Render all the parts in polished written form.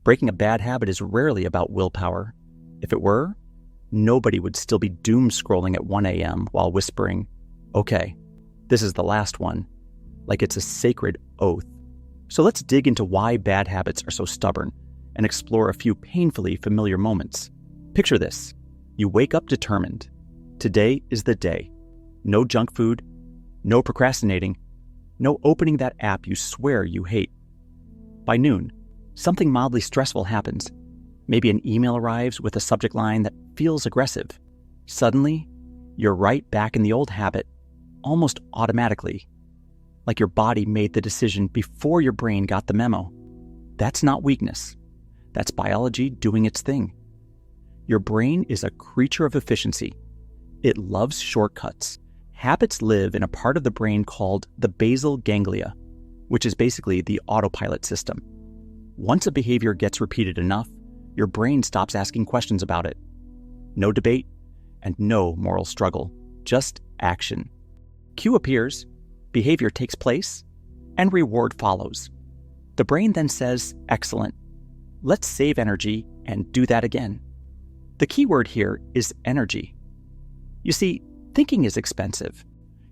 Breaking a bad habit is rarely about willpower. If it were, nobody would still be doom scrolling at 1 a.m. while whispering, "Okay, this is the last one," like it's a sacred oath. So let's dig into why bad habits are so stubborn and explore a few painfully familiar moments. Picture this. You wake up determined. Today is the day. No junk food, no procrastinating, no opening that app you swear you hate. By noon, something mildly stressful happens. Maybe an email arrives with a subject line that feels aggressive. Suddenly, you're right back in the old habit, almost automatically, like your body made the decision before your brain got the memo. That's not weakness. That's biology doing its thing. Your brain is a creature of efficiency. It loves shortcuts. Habits live in a part of the brain called the basal ganglia, which is basically the autopilot system. Once a behavior gets repeated enough, your brain stops asking questions about it. No debate and no moral struggle, just action. Cue appears, behavior takes place, and reward follows. The brain then says, "Excellent. Let's save energy and do that again." The key word here is energy. You see, thinking is expensive.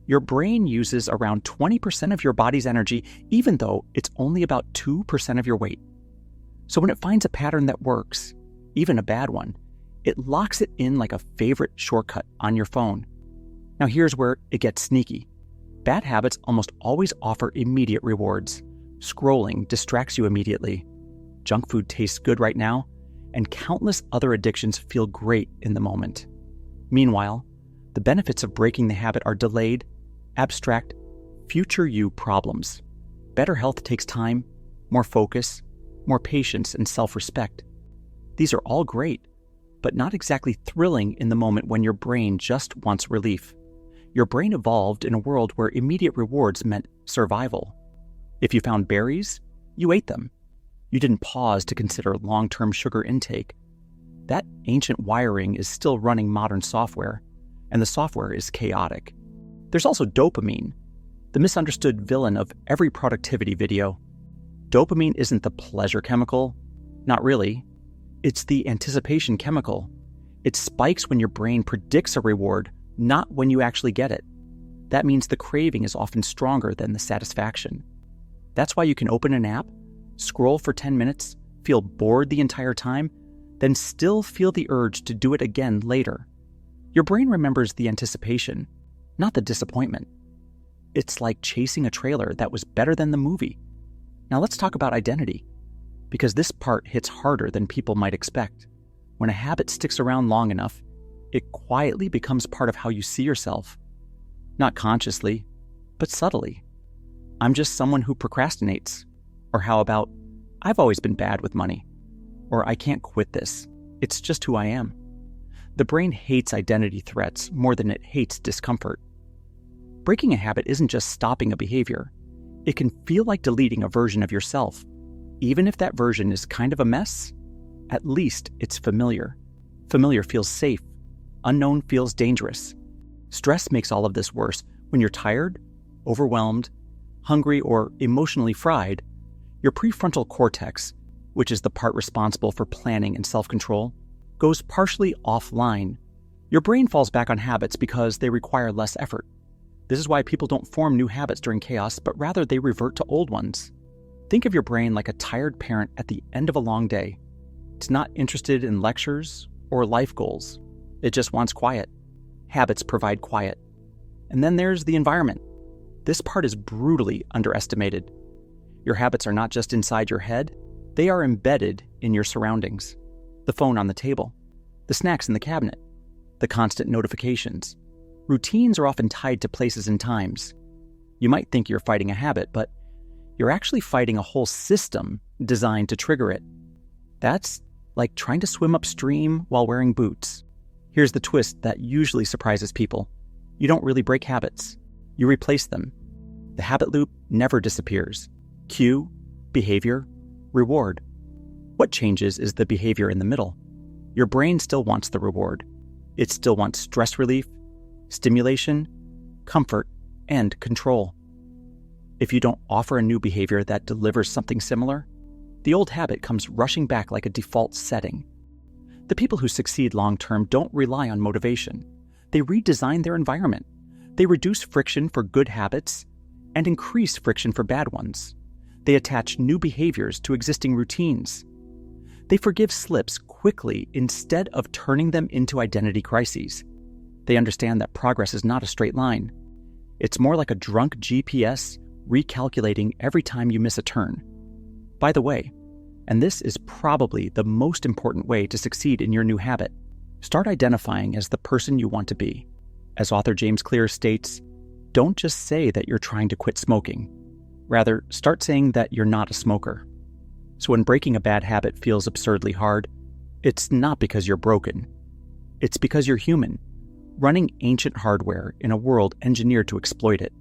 Your brain uses around 20% of your body's energy, even though it's only about 2% of your weight. So when it finds a pattern that works, even a bad one, it locks it in like a favorite shortcut on your phone. Now here's where it gets sneaky. Bad habits almost always offer immediate rewards. Scrolling distracts you immediately. Junk food tastes good right now, and countless other addictions feel great in the moment. Meanwhile, the benefits of breaking the habit are delayed, abstract, future you problems. Better health takes time, more focus, more patience, and self-respect. These are all great, but not exactly thrilling in the moment when your brain just wants relief. Your brain evolved in a world where immediate rewards meant survival. If you found berries, you ate them. You didn't pause to consider long-term sugar intake. That ancient wiring is still running modern software, and the software is chaotic. There's also dopamine, the misunderstood villain of every productivity video. Dopamine isn't the pleasure chemical. Not really. It's the anticipation chemical. It spikes when your brain predicts a reward, not when you actually get it. That means the craving is often stronger than the satisfaction. That's why you can open an app, scroll for 10 minutes, feel bored the entire time, then still feel the urge to do it again later. Your brain remembers the anticipation, not the disappointment. It's like chasing a trailer that was better than the movie. Now let's talk about identity, because this part hits harder than people might expect. When a habit sticks around long enough, it quietly becomes part of how you see yourself. Not consciously, but subtly. I'm just someone who procrastinates. Or how about, I've always been bad with money. Or I can't quit this. It's just who I am. The brain hates identity threats more than it hates discomfort. Breaking a habit isn't just stopping a behavior. It can feel like deleting a version of yourself. Even if that version is kind of a mess, at least it's familiar. Familiar feels safe. Unknown feels dangerous. Stress makes all of this worse. When you're tired, overwhelmed, hungry, or emotionally fried, your prefrontal cortex, which is the part responsible for planning and self-control, goes partially offline. Your brain falls back on habits because they require less effort. This is why people don't form new habits during chaos, but rather they revert to old ones. Think of your brain like a tired parent at the end of a long day. It's not interested in lectures or life goals. It just wants quiet. Habits provide quiet. And then there's the environment. This part is brutally underestimated. Your habits are not just inside your head, they are embedded in your surroundings. The phone on the table, the snacks in the cabinet, the constant notifications. Routines are often tied to places and times. You might think you're fighting a habit, but you're actually fighting a whole system designed to trigger it. That's like trying to swim upstream while wearing boots. Here's the twist that usually surprises people. You don't really break habits. You replace them. The habit loop never disappears. Cue, behavior, reward. What changes is the behavior in the middle. Your brain still wants the reward. It still wants stress relief, stimulation, comfort, and control. If you don't offer a new behavior that delivers something similar, the old habit comes rushing back like a default setting. The people who succeed long-term don't rely on motivation. They redesign their environment. They reduce friction for good habits and increase friction for bad ones. They attach new behaviors to existing routines. They forgive slips quickly instead of turning them into identity crises. They understand that progress is not a straight line. It's more like a drunk GPS recalculating every time you miss a turn. By the way, and this is probably the most important way to succeed in your new habit, start identifying as the person you want to be. As author James Clear states, don't just say that you're trying to quit smoking. Rather, start saying that you're not a smoker. So when breaking a bad habit feels absurdly hard, it's not because you're broken. It's because you're human, running ancient hardware in a world engineered to exploit it.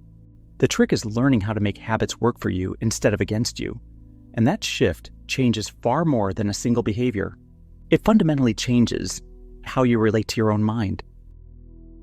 The trick is learning how to make habits work for you instead of against you. And that shift changes far more than a single behavior. It fundamentally changes how you relate to your own mind.